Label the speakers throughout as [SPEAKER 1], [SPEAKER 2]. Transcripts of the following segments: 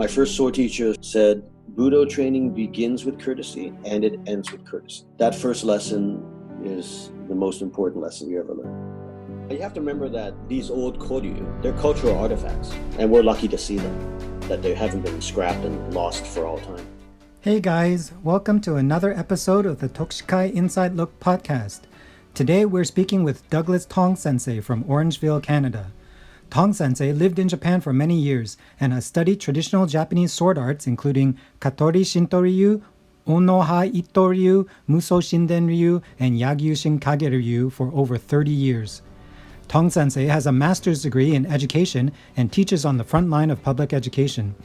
[SPEAKER 1] My first sword teacher said, budo training begins with courtesy and it ends with courtesy. That first lesson is the most important lesson you ever learn. You have to remember that these old koryu, they're cultural artifacts, and we're lucky to see them, that they haven't been scrapped and lost for all time.
[SPEAKER 2] Hey guys, welcome to another episode of the Tokushikai Inside Look podcast. Today we're speaking with Douglas Tong Sensei from Orangeville, Canada. Tong Sensei lived in Japan for many years and has studied traditional Japanese sword arts including Katori Shinto Ryu, Ono-ha Ittō Ryu, Muso Shinden Ryu, and Yagyu Shinkage Ryu for over 30 years. Tong Sensei has a master's degree in education and teaches on the front line of public education.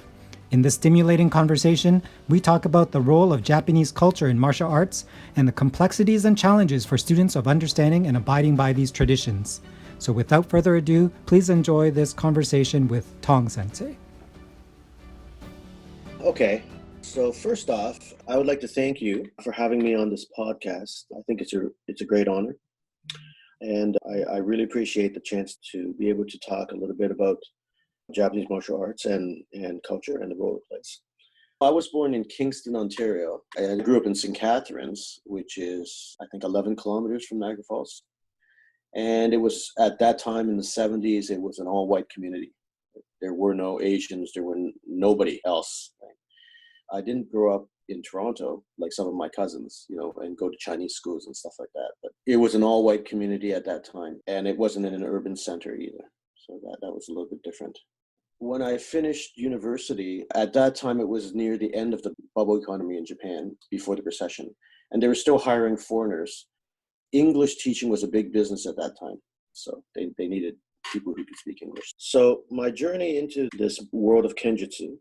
[SPEAKER 2] In this stimulating conversation, we talk about the role of Japanese culture in martial arts and the complexities and challenges for students of understanding and abiding by these traditions. So without further ado, please enjoy this conversation with Tong Sensei.
[SPEAKER 1] Okay, so first off, I would like to thank you for having me on this podcast. I think it's a great honor. And I really appreciate the chance to be able to talk a little bit about Japanese martial arts and culture and the role it plays. I was born in Kingston, Ontario. I grew up in St. Catharines, which is, I think, 11 kilometers from Niagara Falls. And it was, at that time in the 70s, it was an all-white community. There were no Asians, there were nobody else. I didn't grow up in Toronto like some of my cousins, and go to Chinese schools and stuff like that. But it was an all-white community at that time, and it wasn't in an urban center either. So that was a little bit different. When I finished university, at that time it was near the end of the bubble economy in Japan before the recession, and they were still hiring foreigners. English teaching was a big business at that time, so they needed people who could speak English. So my journey into this world of kenjutsu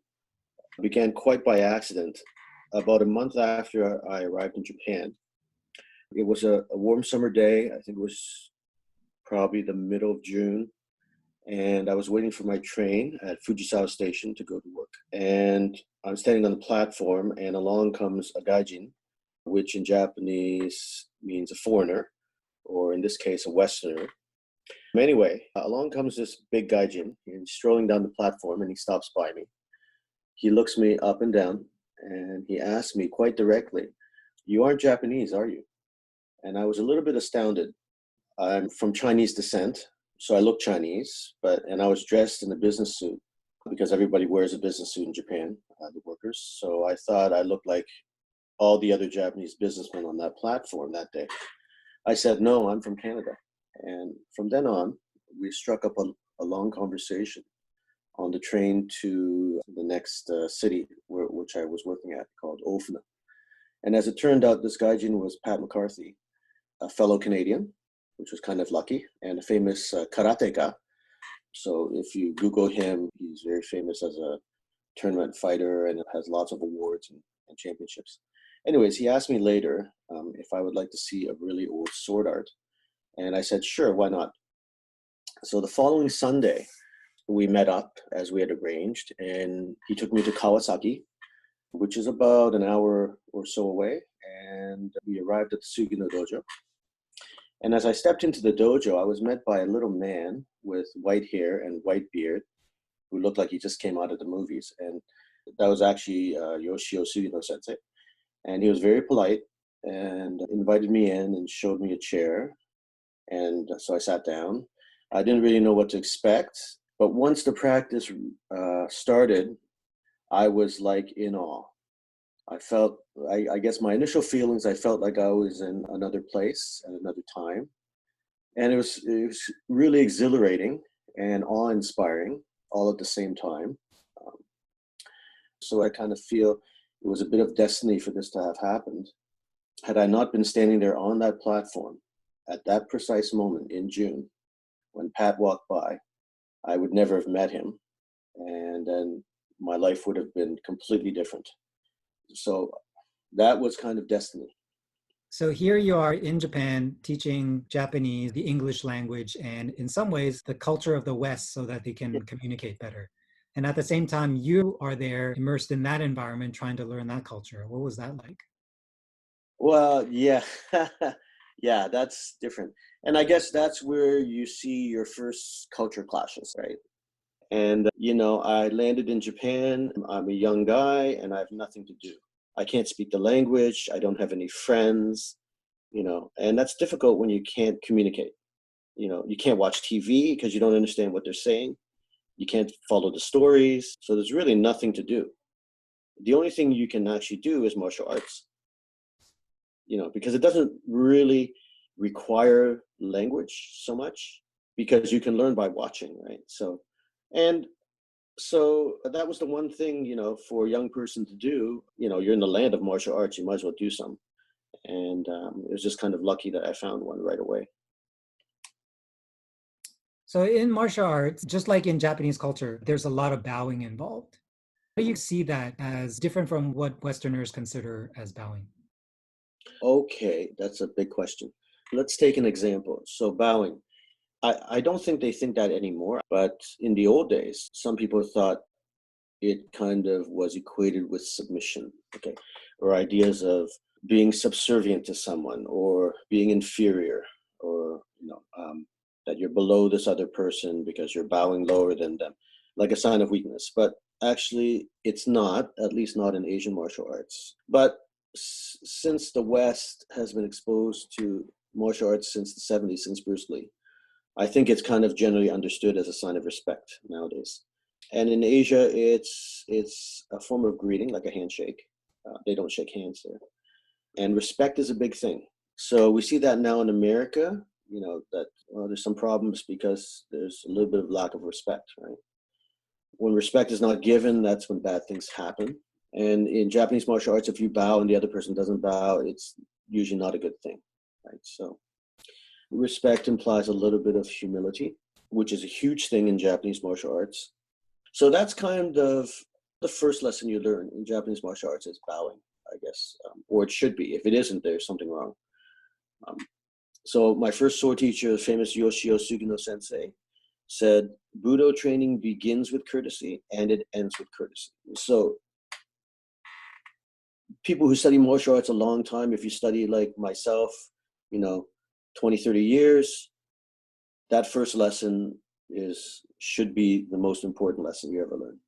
[SPEAKER 1] began quite by accident. About a month after I arrived in Japan, it was a warm summer day. I think it was probably the middle of June, and I was waiting for my train at Fujisawa Station to go to work. And I'm standing on the platform, and along comes a gaijin, which in Japanese means a foreigner, or in this case, a Westerner. Anyway, along comes this big gaijin. He's strolling down the platform, and he stops by me. He looks me up and down, and he asks me quite directly, "You aren't Japanese, are you?" And I was a little bit astounded. I'm from Chinese descent, so I look Chinese, and I was dressed in a business suit because everybody wears a business suit in Japan, the workers. So I thought I looked like all the other Japanese businessmen on that platform that day. I said, "No, I'm from Canada." And from then on, we struck up a long conversation on the train to the next city which I was working at, called Ofuna. And as it turned out, this gaijin was Pat McCarthy, a fellow Canadian, which was kind of lucky, and a famous karateka. So if you Google him, he's very famous as a tournament fighter and has lots of awards and championships. Anyways, he asked me later if I would like to see a really old sword art. And I said, sure, why not? So the following Sunday, we met up as we had arranged, and he took me to Kawasaki, which is about an hour or so away. And we arrived at the Sugino dojo. And as I stepped into the dojo, I was met by a little man with white hair and white beard who looked like he just came out of the movies. And that was actually Yoshio Sugino Sensei. And he was very polite and invited me in and showed me a chair. And so I sat down. I didn't really know what to expect. But once the practice started, I was like in awe. I felt, I guess my initial feelings, I felt like I was in another place at another time. And it was really exhilarating and awe-inspiring all at the same time. So I kind of feel it was a bit of destiny for this to have happened. Had I not been standing there on that platform at that precise moment in June, when Pat walked by, I would never have met him. And then my life would have been completely different. So that was kind of destiny.
[SPEAKER 2] So here you are in Japan teaching Japanese, the English language, and in some ways the culture of the West so that they can communicate better. And at the same time, you are there immersed in that environment trying to learn that culture. What was that like?
[SPEAKER 1] Well, yeah. Yeah, that's different. And I guess that's where you see your first culture clashes, right? And, I landed in Japan. I'm a young guy and I have nothing to do. I can't speak the language. I don't have any friends, and that's difficult when you can't communicate. You can't watch TV because you don't understand what they're saying. You can't follow the stories. So there's really nothing to do. The only thing you can actually do is martial arts, because it doesn't really require language so much because you can learn by watching, right? And so that was the one thing, for a young person to do. You're in the land of martial arts, you might as well do some. And it was just kind of lucky that I found one right away.
[SPEAKER 2] So in martial arts, just like in Japanese culture, there's a lot of bowing involved. How do you see that as different from what Westerners consider as bowing?
[SPEAKER 1] Okay, that's a big question. Let's take an example. So bowing. I don't think they think that anymore, but in the old days, some people thought it kind of was equated with submission, okay, or ideas of being subservient to someone or being inferior, or that you're below this other person because you're bowing lower than them, like a sign of weakness. But actually, it's not, at least not in Asian martial arts. But since the West has been exposed to martial arts since the 70s, since Bruce Lee, I think it's kind of generally understood as a sign of respect nowadays. And in Asia, it's a form of greeting, like a handshake. They don't shake hands there. And respect is a big thing. So we see that now in America, that there's some problems because there's a little bit of lack of respect, right? When respect is not given, that's when bad things happen. And in Japanese martial arts, if you bow and the other person doesn't bow, it's usually not a good thing, right? So respect implies a little bit of humility, which is a huge thing in Japanese martial arts. So that's kind of the first lesson you learn in Japanese martial arts is bowing, I guess, or it should be. If it isn't, there's something wrong. So my first sword teacher, famous Yoshio Sugino Sensei, said, Budo training begins with courtesy and it ends with courtesy. So people who study martial arts a long time, if you study like myself, 20, 30 years, that first lesson should be the most important lesson you ever learn.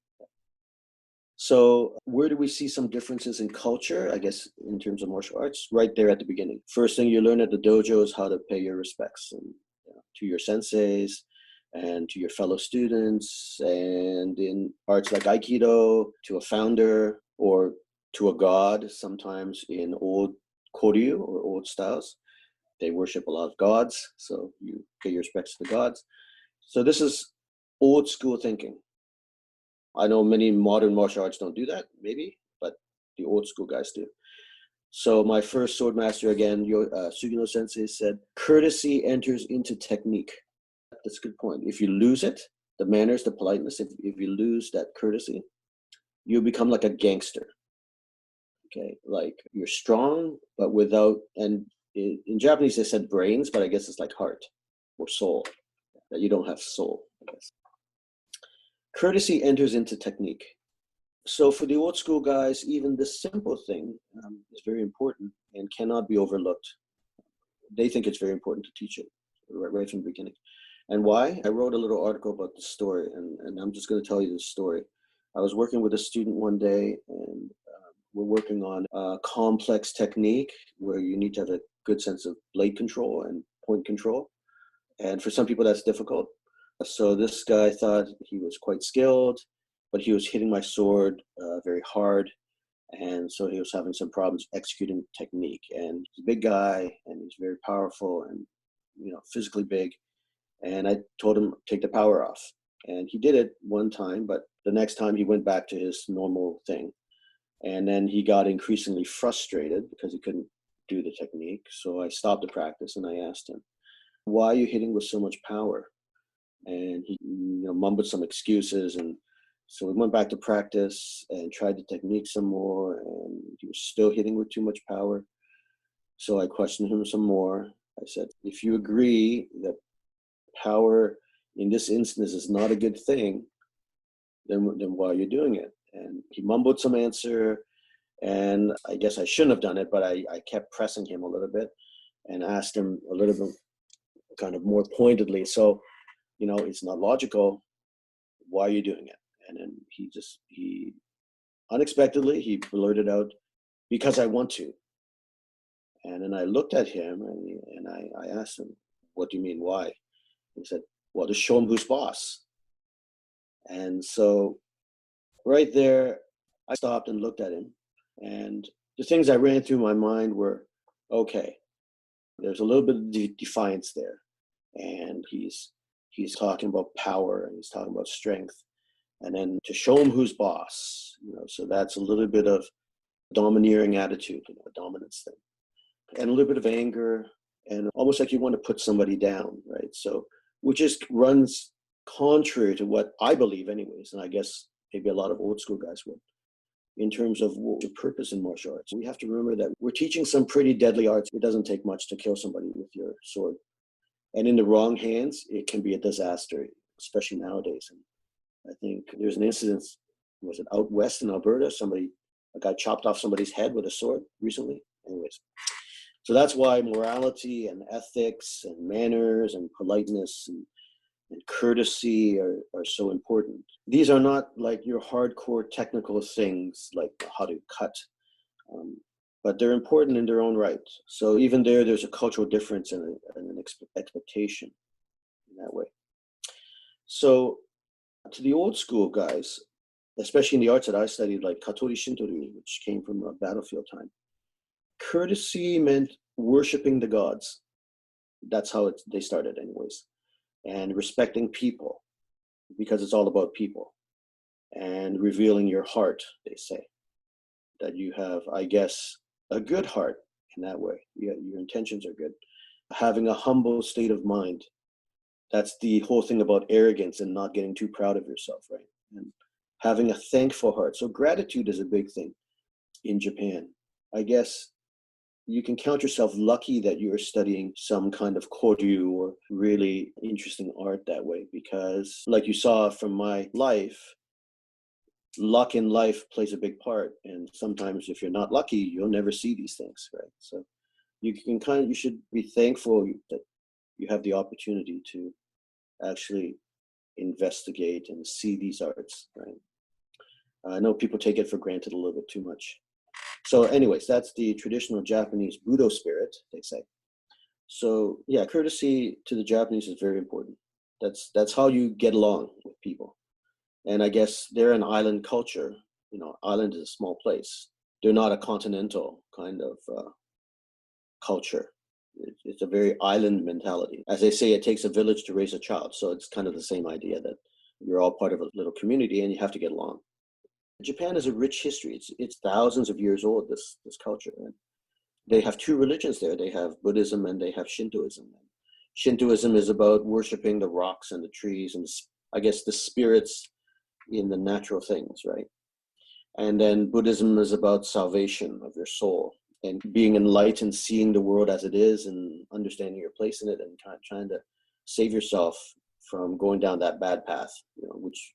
[SPEAKER 1] So where do we see some differences in culture, I guess, in terms of martial arts? Right there at the beginning. First thing you learn at the dojo is how to pay your respects to your senseis and to your fellow students, and in arts like Aikido, to a founder or to a god. Sometimes in old Koryu or old styles, they worship a lot of gods, so you pay your respects to the gods. So this is old school thinking. I know many modern martial arts don't do that, maybe, but the old school guys do. So my first sword master, again, Sugino Sensei, said, courtesy enters into technique. That's a good point. If you lose it, the manners, the politeness, if you lose that courtesy, you become like a gangster. Okay, like you're strong, but without, and in Japanese they said brains, but I guess it's like heart or soul, that you don't have soul, I guess. Courtesy enters into technique. So for the old school guys, even this simple thing is very important and cannot be overlooked. They think it's very important to teach it right from the beginning. And why? I wrote a little article about the story, and I'm just going to tell you this story. I was working with a student one day, and we're working on a complex technique where you need to have a good sense of blade control and point control. And for some people, that's difficult. So this guy thought he was quite skilled, but he was hitting my sword very hard. And so he was having some problems executing technique. And he's a big guy, and he's very powerful and, physically big. And I told him, take the power off. And he did it one time, but the next time he went back to his normal thing. And then he got increasingly frustrated because he couldn't do the technique. So I stopped the practice and I asked him, why are you hitting with so much power? And he mumbled some excuses. And so we went back to practice and tried the technique some more. And he was still hitting with too much power. So I questioned him some more. I said, if you agree that power in this instance is not a good thing, then why are you doing it? And he mumbled some answer, and I guess I shouldn't have done it, but I kept pressing him a little bit and asked him a little bit kind of more pointedly. So, it's not logical. why are you doing it? And then he unexpectedly, he blurted out, because I want to. And then I looked at him and I asked him, what do you mean, why? He said, well, to show him who's boss. And so right there, I stopped and looked at him. And the things that ran through my mind were, okay, there's a little bit of defiance there. And he's talking about power and he's talking about strength. And then to show him who's boss, so that's a little bit of domineering attitude, a dominance thing. And a little bit of anger and almost like you want to put somebody down, right? So, which runs contrary to what I believe anyways, and I guess maybe a lot of old school guys would, in terms of what the purpose in martial arts. We have to remember that we're teaching some pretty deadly arts. It doesn't take much to kill somebody with your sword. And in the wrong hands, it can be a disaster, especially nowadays. And I think there's an incident, was it out west in Alberta? A guy chopped off somebody's head with a sword recently. Anyways. So that's why morality and ethics and manners and politeness and courtesy are so important. These are not like your hardcore technical things like how to cut, but they're important in their own right. So even there's a cultural difference and an expectation in that way. So to the old school guys, especially in the arts that I studied, like Katori Shinto Ryu, which came from a battlefield time, courtesy meant worshiping the gods. That's how they started anyways. And respecting people, because it's all about people. And revealing your heart, they say. That you have, I guess, a good heart in that way. Your intentions are good. Having a humble state of mind. That's the whole thing about arrogance and not getting too proud of yourself, right? And having a thankful heart. So gratitude is a big thing in Japan. I guess you can count yourself lucky that you're studying some kind of koryu or really interesting art that way, because like you saw from my life, luck in life plays a big part. And sometimes if you're not lucky, you'll never see these things, right? So you should be thankful that you have the opportunity to actually investigate and see these arts, right? I know people take it for granted a little bit too much. So anyways, that's the traditional Japanese budo spirit, they say. So yeah, courtesy to the Japanese is very important. That's how you get along with people. And I guess they're an island culture. Island is a small place. They're not a continental kind of culture. It's a very island mentality. As they say, it takes a village to raise a child. So it's kind of the same idea that you're all part of a little community and you have to get along. Japan has a rich history. It's thousands of years old, this culture. And they have two religions there. They have Buddhism and they have Shintoism. Shintoism is about worshiping the rocks and the trees and I guess the spirits in the natural things, right? And then Buddhism is about salvation of your soul and being enlightened, seeing the world as it is and understanding your place in it and trying to save yourself from going down that bad path, which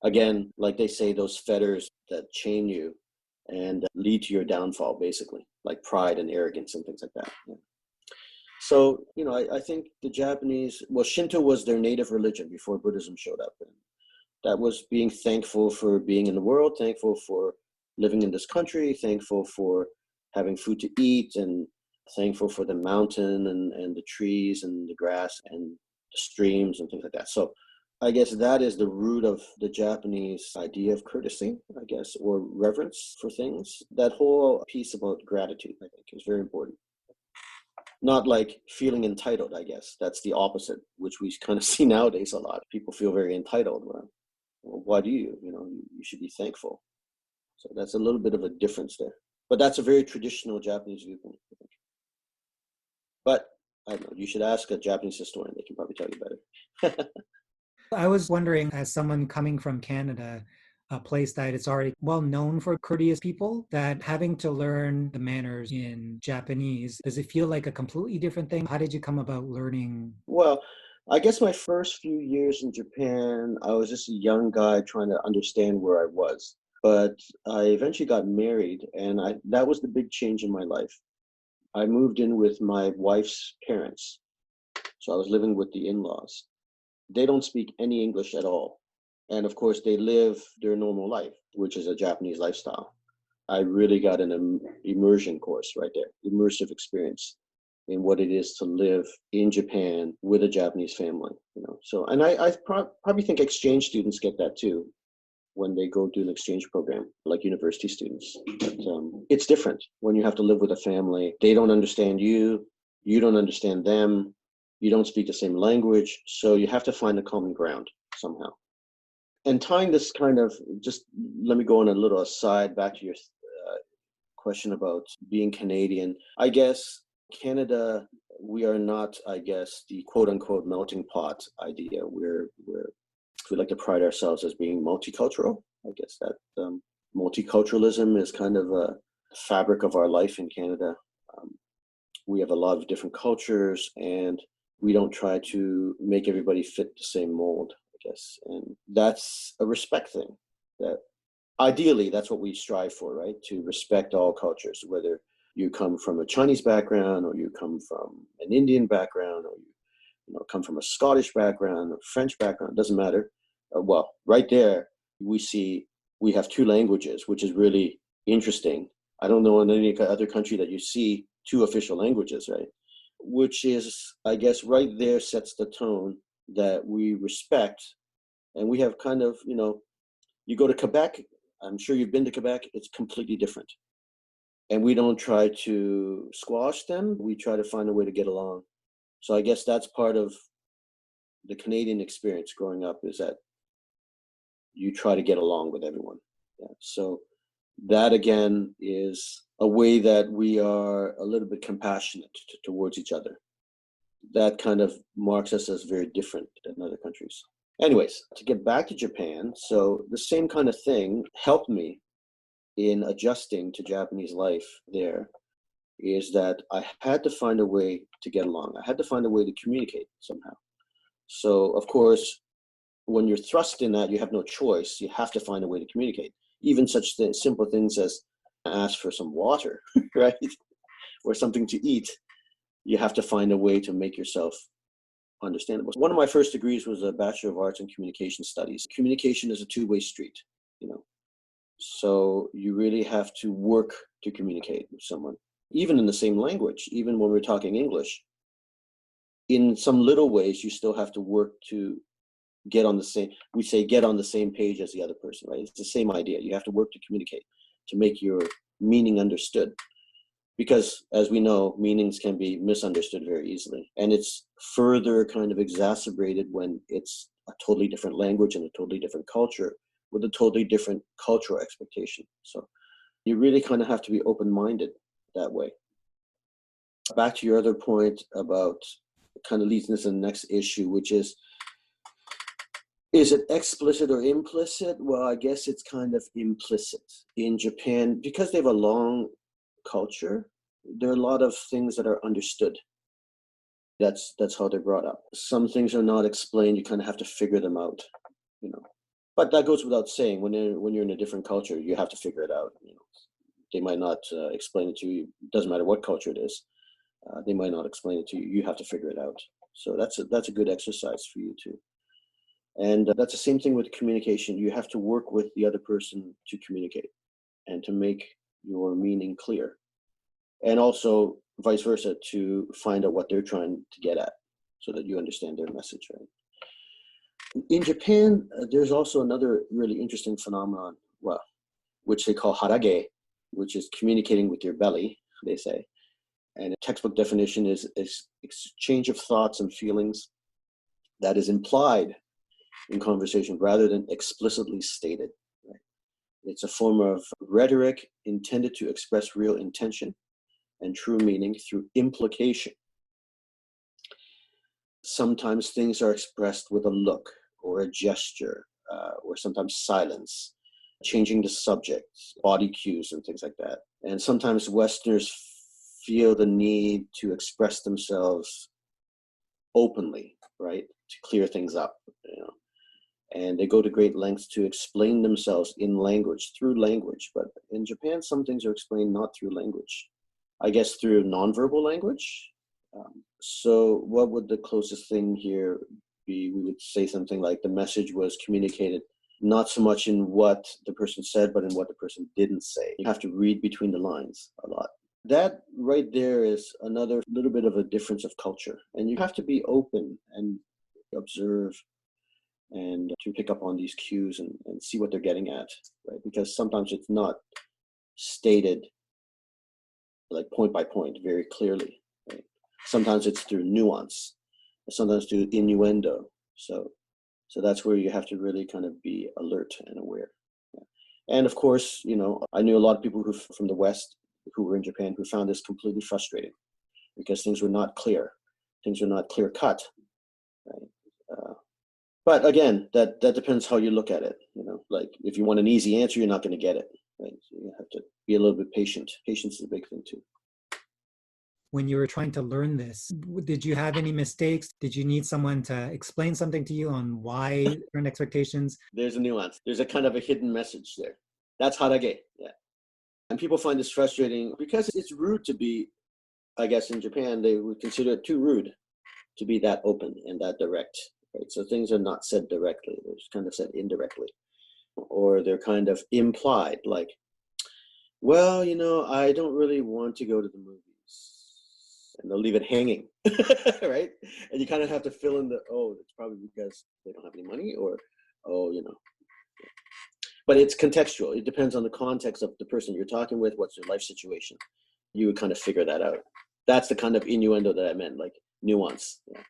[SPEAKER 1] again, like they say, those fetters that chain you and lead to your downfall, basically, like pride and arrogance and things like that. Yeah. So, I think the Japanese, Shinto was their native religion before Buddhism showed up. And that was being thankful for being in the world, thankful for living in this country, thankful for having food to eat, and thankful for the mountain and the trees and the grass and the streams and things like that. So I guess that is the root of the Japanese idea of courtesy, I guess, or reverence for things. That whole piece about gratitude, I think, is very important. Not like feeling entitled, I guess. That's the opposite, which we kind of see nowadays a lot. People feel very entitled. Well, why do you? You should be thankful. So that's a little bit of a difference there. But that's a very traditional Japanese viewpoint, I think. But I don't know, you should ask a Japanese historian. They can probably tell you better.
[SPEAKER 2] I was wondering, as someone coming from Canada, a place that is already well known for courteous people, that having to learn the manners in Japanese, does it feel like a completely different thing? How did you come about learning?
[SPEAKER 1] Well, I guess my first few years in Japan, I was just a young guy trying to understand where I was. But I eventually got married, and that was the big change in my life. I moved in with my wife's parents. So I was living with the in-laws. They don't speak any English at all. And of course, they live their normal life, which is a Japanese lifestyle. I really got an immersion course right there, immersive experience in what it is to live in Japan with a Japanese family. So, and I probably think exchange students get that too when they go do an exchange program, like university students. But it's different when you have to live with a family. They don't understand you, you don't understand them, you don't speak the same language, so you have to find a common ground somehow. And tying this just let me go on a little aside back to your question about being Canadian. I guess Canada, we are not, I guess, the quote unquote melting pot idea. We like to pride ourselves as being multicultural. I guess that multiculturalism is kind of a fabric of our life in Canada. We have a lot of different cultures, and we don't try to make everybody fit the same mold, I guess. And that's a respect thing. That ideally, that's what we strive for, right? To respect all cultures, whether you come from a Chinese background, or you come from an Indian background, or you come from a Scottish background, or French background, doesn't matter. Well, right there, we have two languages, which is really interesting. I don't know in any other country that you see two official languages, right? Which is, I guess, right there sets the tone that we respect. And we have kind of, you go to Quebec, I'm sure you've been to Quebec, it's completely different. And we don't try to squash them, we try to find a way to get along. So I guess that's part of the Canadian experience growing up, is that you try to get along with everyone. Yeah. So that again is a way that we are a little bit compassionate towards each other. That kind of marks us as very different than other countries. Anyways, to get back to Japan, so the same kind of thing helped me in adjusting to Japanese life there, is that I had to find a way to get along. I had to find a way to communicate somehow. So, of course, when you're thrust in that, you have no choice. You have to find a way to communicate. Even such simple things as ask for some water, right? Or something to eat. You have to find a way to make yourself understandable. One of my first degrees was a Bachelor of Arts in Communication Studies. Communication is a two-way street, So you really have to work to communicate with someone, even in the same language, even when we're talking English. In some little ways, you still have to work to get on the same page as the other person, right? It's the same idea. You have to work to communicate, to make your meaning understood. Because as we know, meanings can be misunderstood very easily. And it's further kind of exacerbated when it's a totally different language and a totally different culture with a totally different cultural expectation. So you really kind of have to be open-minded that way. Back to your other point about, kind of leads us to the next issue, which is it explicit or implicit? Well, I guess it's kind of implicit. In Japan, because they have a long culture, there are a lot of things that are understood. That's how they're brought up. Some things are not explained. You kind of have to figure them out, But that goes without saying. When you're in a different culture, you have to figure it out. They might not explain it to you. It doesn't matter what culture it is. They might not explain it to you. You have to figure it out. So that's a good exercise for you too. And that's the same thing with communication. You have to work with the other person to communicate and to make your meaning clear. And also vice versa, to find out what they're trying to get at so that you understand their message, right? In Japan, there's also another really interesting phenomenon, which they call harage, which is communicating with your belly, they say. And a textbook definition is exchange of thoughts and feelings that is implied in conversation rather than explicitly stated. Right? It's a form of rhetoric intended to express real intention and true meaning through implication. Sometimes things are expressed with a look or a gesture, or sometimes silence, changing the subject, body cues and things like that. And sometimes Westerners feel the need to express themselves openly, right, to clear things up, and they go to great lengths to explain themselves in language, through language. But in Japan, some things are explained not through language, I guess through nonverbal language. So what would the closest thing here be? We would say something like the message was communicated not so much in what the person said, but in what the person didn't say. You have to read between the lines a lot. That right there is another little bit of a difference of culture. And you have to be open and observe and to pick up on these cues and see what they're getting at, right? Because sometimes it's not stated like point by point very clearly, right? Sometimes it's through nuance, sometimes through innuendo. So that's where you have to really kind of be alert and aware. Yeah. And of course, I knew a lot of people who from the West who were in Japan who found this completely frustrating because things were not clear. Things were not clear cut. Right? But again, that depends how you look at it. Like if you want an easy answer, you're not going to get it. Right? So you have to be a little bit patient. Patience is a big thing too.
[SPEAKER 2] When you were trying to learn this, did you have any mistakes? Did you need someone to explain something to you on why certain expectations?
[SPEAKER 1] There's a nuance. There's a kind of a hidden message there. That's harage. Yeah. And people find this frustrating because it's rude to be, I guess in Japan, they would consider it too rude to be that open and that direct. Right? So things are not said directly. They're just kind of said indirectly. Or they're kind of implied, like, well, I don't really want to go to the movies. And they'll leave it hanging, right? And you kind of have to fill in it's probably because they don't have any money or, But it's contextual. It depends on the context of the person you're talking with, what's their life situation. You would kind of figure that out. That's the kind of innuendo that I meant, like nuance. Yeah.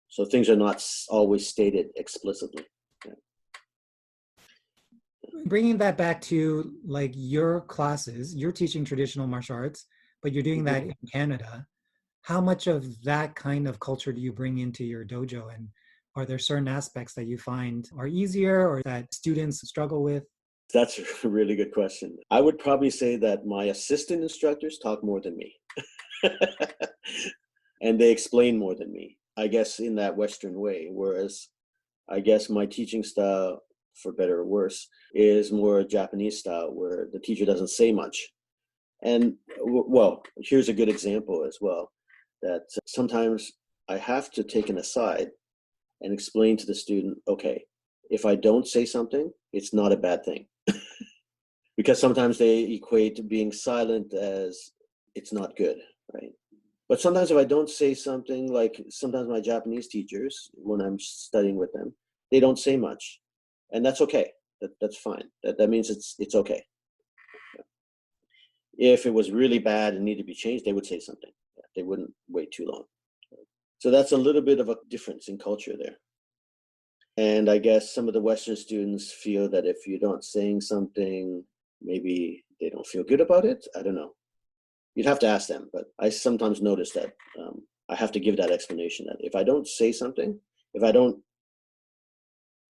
[SPEAKER 1] So things are not always stated explicitly. Yeah.
[SPEAKER 2] Bringing that back to like your classes, you're teaching traditional martial arts, but you're doing that in Canada. How much of that kind of culture do you bring into your dojo? And are there certain aspects that you find are easier or that students struggle with?
[SPEAKER 1] That's a really good question. I would probably say that my assistant instructors talk more than me. And they explain more than me, I guess, in that Western way. Whereas I guess my teaching style, for better or worse, is more Japanese style where the teacher doesn't say much. And well, here's a good example as well, that sometimes I have to take an aside and explain to the student, okay, if I don't say something, it's not a bad thing. Because sometimes they equate being silent as it's not good, right? But sometimes if I don't say something, like sometimes my Japanese teachers, when I'm studying with them, they don't say much. And that's okay. That's fine. That means it's okay. If it was really bad and needed to be changed, they would say something. They wouldn't wait too long. So that's a little bit of a difference in culture there. And I guess some of the Western students feel that if you're not saying something, maybe they don't feel good about it. I don't know. You'd have to ask them, but I sometimes notice that I have to give that explanation that if I don't say something, if I don't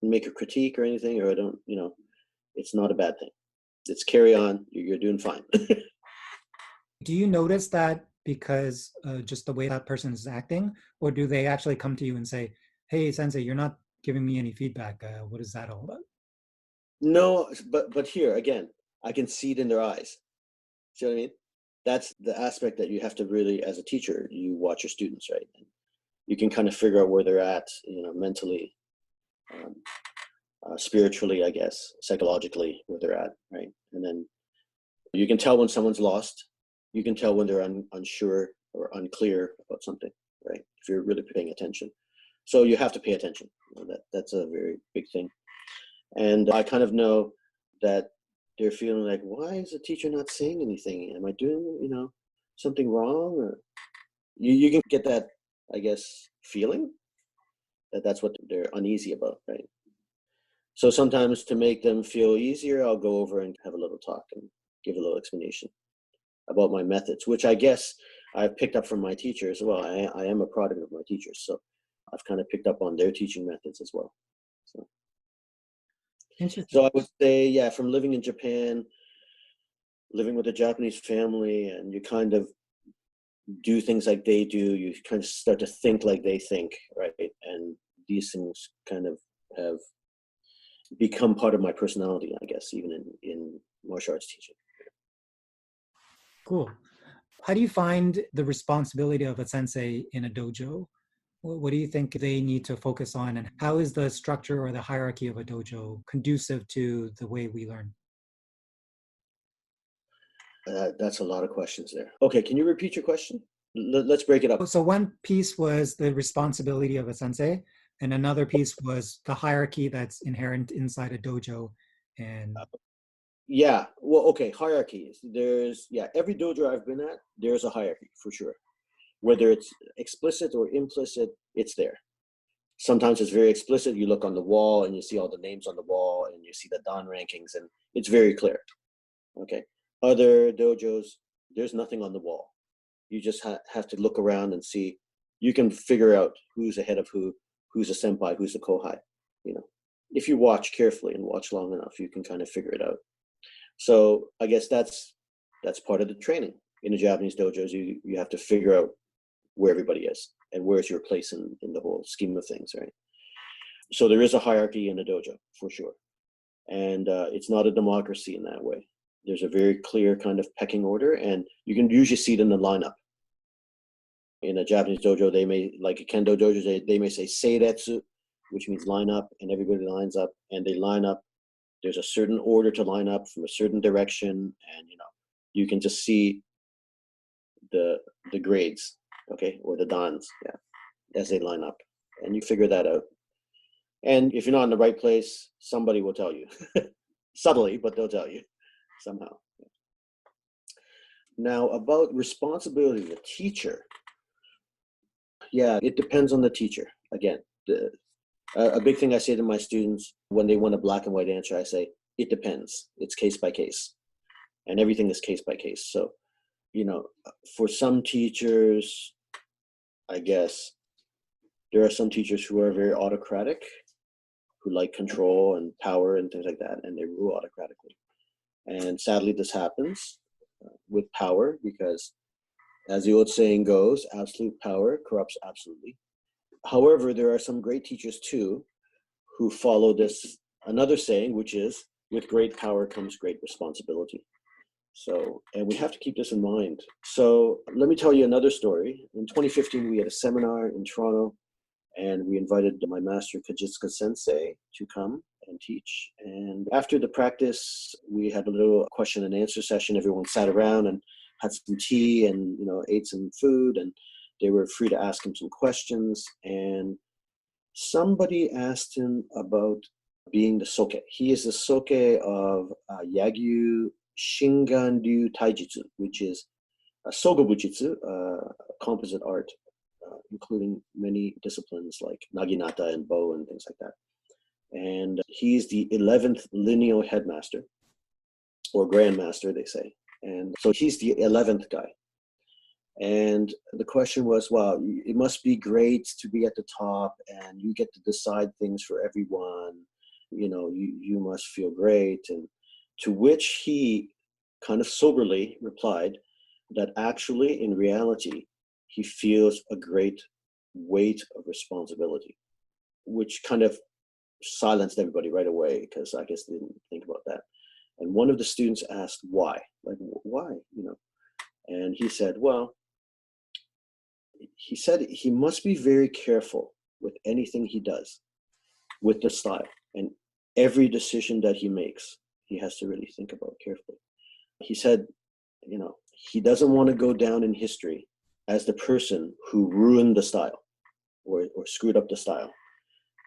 [SPEAKER 1] make a critique or anything, or I don't, it's not a bad thing. It's carry on. You're doing fine.
[SPEAKER 2] Do you notice that because just the way that person is acting, or do they actually come to you and say, hey, Sensei, you're not giving me any feedback. What is that all about?
[SPEAKER 1] No, but here, again, I can see it in their eyes. See what I mean? That's the aspect that you have to really, as a teacher, you watch your students, right? And you can kind of figure out where they're at, mentally, spiritually, I guess, psychologically, where they're at, right? And then you can tell when someone's lost. You can tell when they're unsure or unclear about something, right? If you're really paying attention. So you have to pay attention. That's a very big thing. And I kind of know that they're feeling like, why is the teacher not saying anything? Am I doing, something wrong? Or you can get that, I guess, feeling that's what they're uneasy about, right? So sometimes to make them feel easier, I'll go over and have a little talk and give a little explanation about my methods, which I guess I've picked up from my teachers. Well, I am a product of my teachers, so I've kind of picked up on their teaching methods as well. So I would say, yeah, from living in Japan, living with a Japanese family, and you kind of do things like they do, you kind of start to think like they think, right? And these things kind of have become part of my personality, I guess, even in martial arts teaching.
[SPEAKER 2] Cool. How do you find the responsibility of a sensei in a dojo? What do you think they need to focus on, and how is the structure or the hierarchy of a dojo conducive to the way we learn?
[SPEAKER 1] That's a lot of questions there. Okay, can you repeat your question? Let's break it up.
[SPEAKER 2] So one piece was the responsibility of a sensei, and another piece was the hierarchy that's inherent inside a dojo. And
[SPEAKER 1] Yeah, well, okay, hierarchies. Every dojo I've been at, there's a hierarchy for sure. Whether it's explicit or implicit, it's there. Sometimes it's very explicit. You look on the wall and you see all the names on the wall and you see the dan rankings, and it's very clear. Okay. Other dojos, there's nothing on the wall. You just have to look around and see. You can figure out who's ahead of who's a senpai, who's a kohai. You know, if you watch carefully and watch long enough, you can kind of figure it out. So I guess that's part of the training in the Japanese dojos. You have to figure out where everybody is and where's your place in the whole scheme of things, right? So there is a hierarchy in a dojo for sure, and it's not a democracy in that way. There's a very clear kind of pecking order, and you can usually see it in the lineup. In a Japanese dojo, they may, like a kendo dojo, they may say seiretsu, which means line up, and everybody lines up, and they line up. There's a certain order to line up from a certain direction, and you can just see the grades, okay, or the dans, as they line up, and you figure that out. And if you're not in the right place, somebody will tell you, subtly, but they'll tell you somehow. Now, about responsibility of the teacher. Yeah, it depends on the teacher. Again, a big thing I say to my students when they want a black and white answer, I say, it depends. It's case by case. And everything is case by case. So, for some teachers, I guess, there are some teachers who are very autocratic, who like control and power and things like that, and they rule autocratically. And sadly, this happens with power because, as the old saying goes, absolute power corrupts absolutely. However, there are some great teachers too who follow this, another saying, which is, with great power comes great responsibility. So, and we have to keep this in mind. So let me tell you another story. In 2015, we had a seminar in Toronto, and we invited my master, Kajitsuka Sensei, to come and teach. And after the practice, we had a little question and answer session. Everyone sat around and had some tea and, ate some food, and they were free to ask him some questions. And somebody asked him about being the soke. He is the soke of Yagyu Shinkage Ryu Taijutsu, which is a sogo bujitsu, composite art, including many disciplines like naginata and bow and things like that. And he's the 11th lineal headmaster, or grandmaster, they say. And so he's the 11th guy. And the question was, wow, it must be great to be at the top and you get to decide things for everyone. You must feel great. And to which he kind of soberly replied that actually, in reality, he feels a great weight of responsibility, which kind of silenced everybody right away because I guess they didn't think about that. And one of the students asked why, like, why, and he said, well, he must be very careful with anything he does with the style, and every decision that he makes, he has to really think about carefully. He said, he doesn't want to go down in history as the person who ruined the style or screwed up the style.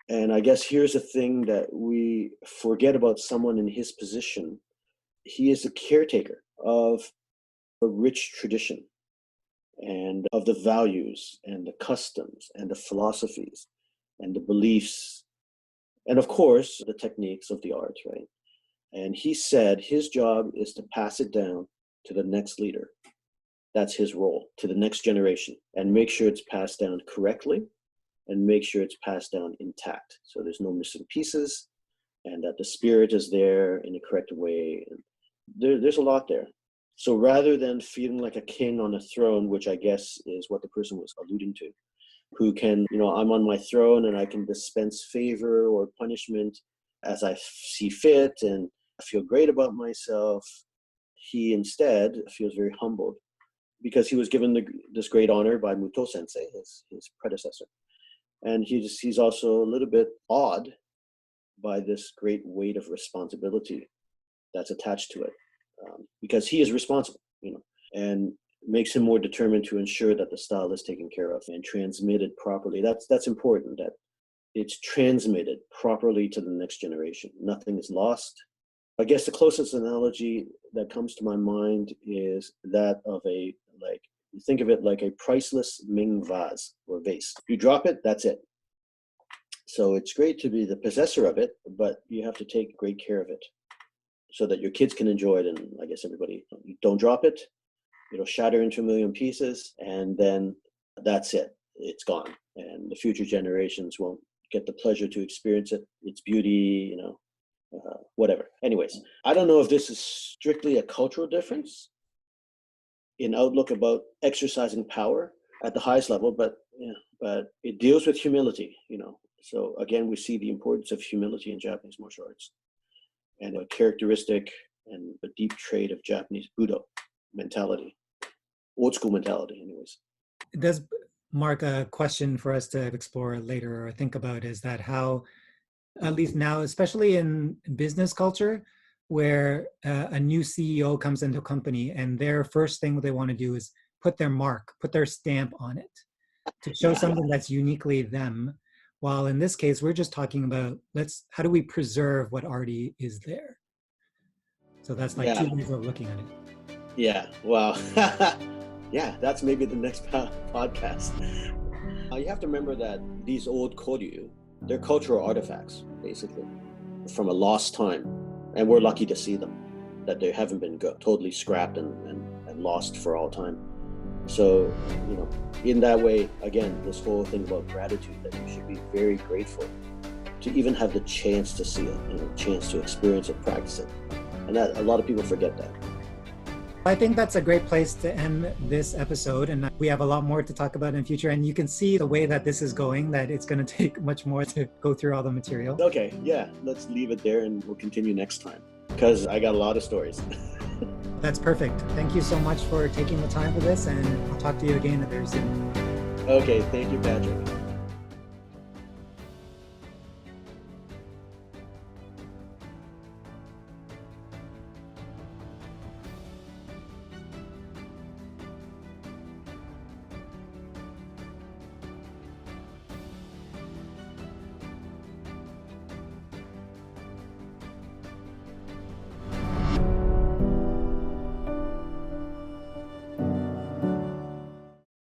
[SPEAKER 1] And I guess here's a thing that we forget about someone in his position. He is a caretaker of a rich tradition and of the values and the customs and the philosophies and the beliefs and, of course, the techniques of the art, right? And he said his job is to pass it down to the next leader. That's his role, to the next generation, and make sure it's passed down correctly and make sure it's passed down intact. So there's no missing pieces and that the spirit is there in the correct way. And there's a lot there. So rather than feeling like a king on a throne, which I guess is what the person was alluding to, who can, I'm on my throne and I can dispense favor or punishment as I see fit and I feel great about myself, he instead feels very humbled because he was given this great honor by Muso Sensei, his predecessor. And he's also a little bit awed by this great weight of responsibility that's attached to it, because he is responsible, and makes him more determined to ensure that the style is taken care of and transmitted properly. That's important, that it's transmitted properly to the next generation. Nothing is lost. I guess the closest analogy that comes to my mind is that of think of it like a priceless Ming vase or vase. You drop it, that's it. So it's great to be the possessor of it, but you have to take great care of it so that your kids can enjoy it. And I guess everybody, you don't drop it, it'll shatter into a million pieces, and then that's it. It's gone. And the future generations won't get the pleasure to experience it, its beauty, whatever. Anyways, I don't know if this is strictly a cultural difference in outlook about exercising power at the highest level, but it deals with humility, So again, we see the importance of humility in Japanese martial arts, and a characteristic and a deep trait of Japanese budo mentality, old school mentality anyways.
[SPEAKER 2] It does mark a question for us to explore later or think about, is that how, at least now, especially in business culture, where a new CEO comes into a company and their first thing they want to do is put their mark, put their stamp on it to show something that's uniquely them. While in this case, we're just talking about how do we preserve what already is there? So that's like two ways of looking at it.
[SPEAKER 1] Yeah, wow. Yeah, that's maybe the next podcast. You have to remember that these old koryu, they're cultural artifacts, basically, from a lost time. And we're lucky to see them, that they haven't been totally scrapped and lost for all time. So, in that way, again, this whole thing about gratitude, that you should be very grateful to even have the chance to see it, chance to experience it, practice it. And that a lot of people forget that.
[SPEAKER 2] I think that's a great place to end this episode, and we have a lot more to talk about in the future, and you can see the way that this is going, that it's going to take much more to go through all the material.
[SPEAKER 1] Okay, yeah, let's leave it there and we'll continue next time, because I got a lot of stories.
[SPEAKER 2] That's perfect. Thank you so much for taking the time for this, and I'll talk to you again very soon.
[SPEAKER 1] Okay, thank you, Patrick.